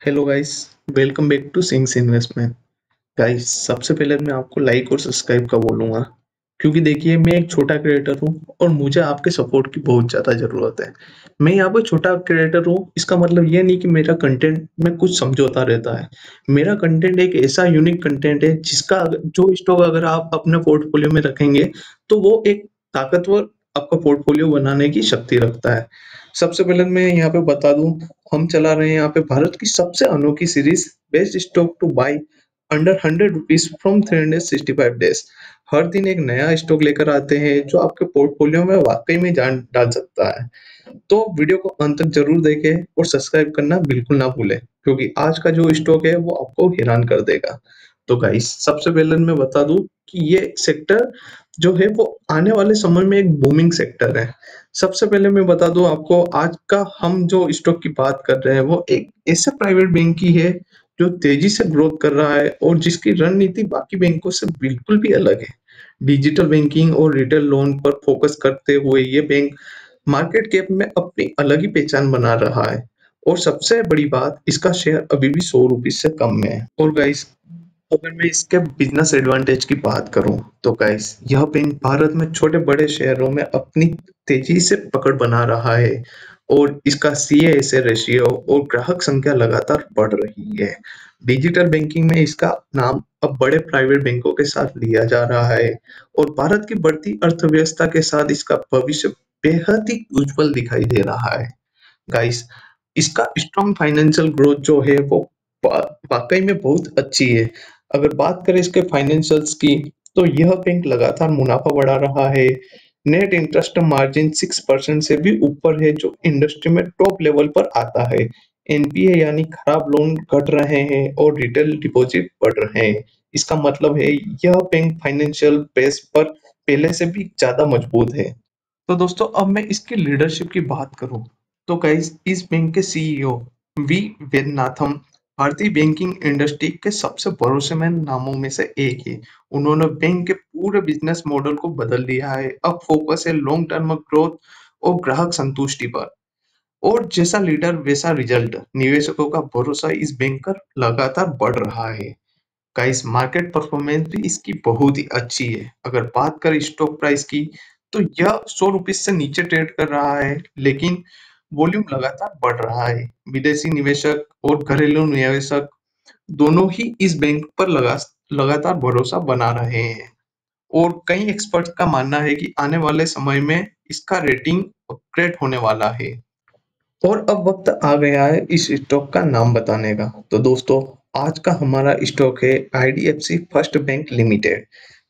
Hello guys, welcome back to Singh's investment. Guys, सबसे पहले मैं आपको लाइक और सब्सक्राइब का बोलूँगा, क्योंकि देखिए मैं एक छोटा क्रिएटर हूँ और मुझे आपके सपोर्ट की बहुत ज़्यादा ज़रूरत है। मैं यहाँ पे छोटा क्रिएटर हूँ, इसका मतलब ये नहीं कि मेरा कंटेंट में कुछ समझौता रहता है। मेरा कंटेंट एक ऐसा यूनिक कंटेंट है जिसका जो स्टॉक अगर आप अपने पोर्टफोलियो में रखेंगे, तो वो एक ताकतवर आपका पोर्टफोलियो बनाने की शक्ति रखता है। सबसे पहले मैं यहाँ पे बता दूँ, हम चला रहे हैं यहाँ पे भारत की सबसे अनोखी series best stock to buy under 100 rupees from 365 days. हर दिन एक नया स्टॉक लेकर आते हैं जो आपके पोर्टफोलियो में वाक़ई में जान डाल सकता है। तो वीडियो को अंत तक ज़रूर देखें और सब्सक्राइब करना बिल्कुल ना भूलें, क्योंकि आज का जो स्टॉक है वो आपको हैरान कर देगा। तो गाइस, सबसे पहले मैं बता दूँ कि ये सेक्टर जो है वो आने वाले समय में एक बूमिंग सेक्टर है। सबसे पहले मैं बता दूँ आपको, आज का हम जो स्टॉक की बात कर रहे हैं वो एक ऐसा प्राइवेट बैंक की है जो तेजी से ग्रोथ कर रहा है और जिसकी रणनीति बाकी बैंकों से बिल्कुल भी अलग है। डिजिटल बैंकिंग और रिटेल लोन पर फोकस करते हुए ये बैंक मार्केट कैप में अपनी अलग ही पहचान बना रहा है। और सबसे बड़ी बात, इसका शेयर अभी भी 100 रुपीज से कम में है। और गाइस, अगर मैं इसके बिजनेस एडवांटेज की बात करूं, तो गाइस यह बैंक भारत में छोटे बड़े शहरों में अपनी तेजी से पकड़ बना रहा है और इसका CASA रेशियो और ग्राहक संख्या लगातार बढ़ रही है। डिजिटल बैंकिंग में इसका नाम अब बड़े प्राइवेट बैंकों के साथ लिया जा रहा है और भारत की बढ़ती अर्थव्यवस्था के साथ इसका भविष्य बेहद ही उज्जवल दिखाई दे रहा है। गाइस, इसका स्ट्रॉन्ग फाइनेंशियल ग्रोथ जो है वो वाकई में बहुत अच्छी है। अगर बात करें इसके फाइनेंशियल्स की, तो यह बैंक लगातार मुनाफा बढ़ा रहा है। नेट इंटरेस्ट मार्जिन 6% से भी ऊपर है, जो इंडस्ट्री में टॉप लेवल पर आता है। NPA यानी खराब लोन घट रहे हैं और रिटेल डिपॉजिट बढ़ रहे हैं। इसका मतलब है यह बैंक फाइनेंशियल बेस पर पहले से भी ज्यादा मजबूत है। तो दोस्तों, अब मैं इसकी लीडरशिप की बात करूं, तो गाइस इस बैंक के CEO वी वेदनाथम भारतीय बैंकिंग इंडस्ट्री के सबसे भरोसेमंद नामों में से एक है। उन्होंने बैंक के पूरे बिजनेस मॉडल को बदल दिया है। अब फोकस है लॉन्ग टर्म ग्रोथ और ग्राहक संतुष्टि पर। और जैसा लीडर वैसा रिजल्ट, निवेशकों का भरोसा इस बैंक पर लगातार बढ़ रहा है। गाइस, मार्केट परफॉर्मेंस भी इसकी बहुत ही अच्छी है। अगर बात करें स्टॉक प्राइस की, तो यह 100 रुपीज से नीचे ट्रेड कर रहा है, लेकिन वॉल्यूम लगातार बढ़ रहा है। विदेशी निवेशक और घरेलू निवेशक दोनों ही इस बैंक पर लगातार भरोसा बना रहे हैं और कई एक्सपर्ट का मानना है कि आने वाले समय में इसका रेटिंग अपग्रेड होने वाला है। और अब वक्त आ गया है इस स्टॉक का नाम बताने का। तो दोस्तों, आज का हमारा स्टॉक है IDFC first bank limited.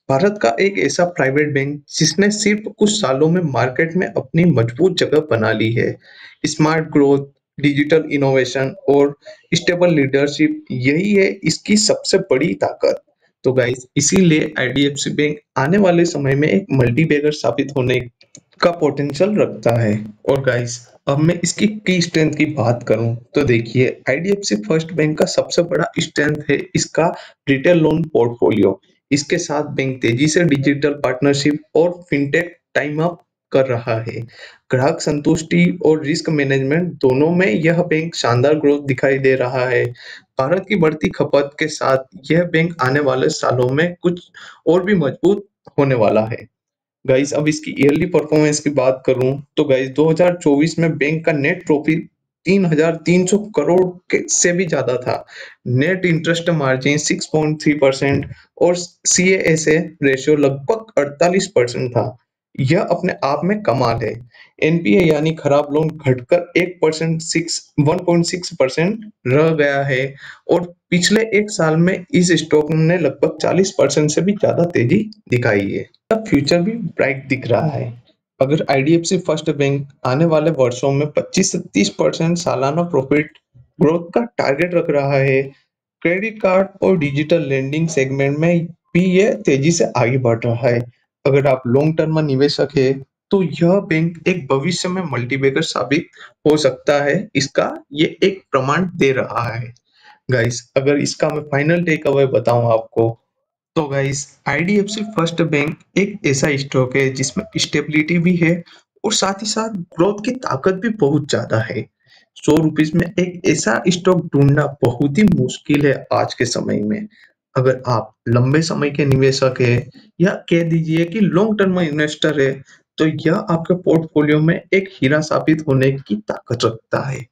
Bharat का एक ऐसा प्राइवेट बैंक जिसने सिर्फ कुछ सालों में मार्केट में अपनी मजबूत जगह बना ली है। स्मार्ट ग्रोथ, डिजिटल इनोवेशन और स्टेबल लीडरशिप, यही है इसकी सबसे बड़ी ताकत। तो गाइस, इसीलिए IDFC बैंक आने वाले समय में एक मल्टी बैगर साबित होने का पोटेंशियल रखता है। और गाइस, अब मैं इसकी की स्ट्रेंथ की बात करूं, तो देखिए IDFC फर्स्ट बैंक का सबसे बड़ा स्ट्रेंथ है इसका रिटेल लोन पोर्टफोलियो। इसके साथ बैंक तेजी से डिजिटल पार्टनरशिप और फिनटेक टाइम अप कर रहा है। ग्राहक संतुष्टि और रिस्क मैनेजमेंट दोनों में यह बैंक शानदार ग्रोथ दिखाई दे रहा है। भारत की बढ़ती खपत के साथ यह बैंक आने वाले सालों में कुछ और भी मजबूत होने वाला है। गाइस, अब इसकी ईयरली परफॉर्मेंस की बात करूं, तो गाइस 2024 में बैंक का नेट प्रॉफिट 3,300 करोड़ के से भी ज्यादा था। नेट इंटरेस्ट मार्जिन 6.3% और CASA रेशियो लगभग 48% था। यह अपने आप में कमाल है। NPA यानी खराब लोन घटकर 1.6% रह गया है और पिछले एक साल में इस स्टॉक ने लगभग 40% से भी ज्यादा तेजी दिखाई है। अब फ्यूचर भी ब्राइट दिख रहा है। अगर IDFC फर्स्ट बैंक आने वाले वर्षों में 25 से 30% सालाना प्रॉफिट ग्रोथ का टारगेट रख रहा है। क्रेडिट कार्ड और डिजिटल लेंडिंग सेगमेंट में भी ये तेजी से आगे बढ़ रहा है। अगर आप लॉन्ग टर्म निवेशक है, तो यह बैंक एक भविष्य में मल्टीबैगर साबित हो सकता है। इसका ये एक प्रमाण दे रहा है। गाइस, अगर इसका मैं फाइनल टेक अवे बताऊं आपको, तो गाइस IDFC फर्स्ट बैंक एक ऐसा स्टॉक है जिसमें स्टेबिलिटी भी है और साथ ही साथ ग्रोथ की ताकत भी बहुत ज्यादा है। ₹100 में एक ऐसा स्टॉक ढूँढना बहुत ही मुश्किल है आज के समय में। अगर आप लंबे समय के निवेशक हैं या कह दीजिए कि लॉन्ग टर्म इन्वेस्टर है, तो यह आपके पोर्टफोलियो में एक हीरा साबित होने की ताकत रखता है।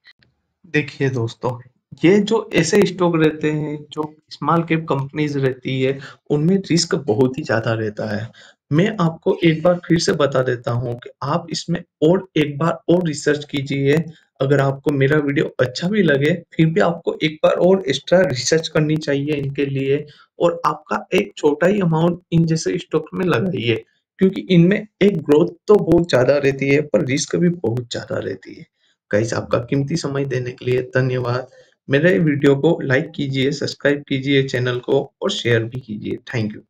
देखिए दोस्तों, ये जो ऐसे स्टॉक रहते हैं, जो स्मॉल कैप कंपनीज़ रहती है, उनमें रिस्क बहुत ही ज़्यादा रहता है। मैं आपको एक बार फिर से बता देता हूँ कि आप इसमें और एक बार और रिसर्च कीजिए। अगर आपको मेरा वीडियो अच्छा भी लगे, फिर भी आपको एक बार और एक्स्ट्रा रिसर्च करनी चाहिए इनके लिए और आपका एक छोटा ही अमाउंट इन जैसे स्टॉक में लगाइए, क्योंकि इनमें एक ग्रोथ तो बहुत ज़्यादा रहती है, पर रिस्क भी बहुत ज़्यादा रहती है। गाइस आपका कीमती समय देने के लिए धन्यवाद। मेरे वीडियो को लाइक कीजिए, सब्सक्राइब कीजिए चैनल को और शेयर भी कीजिए। Thank you.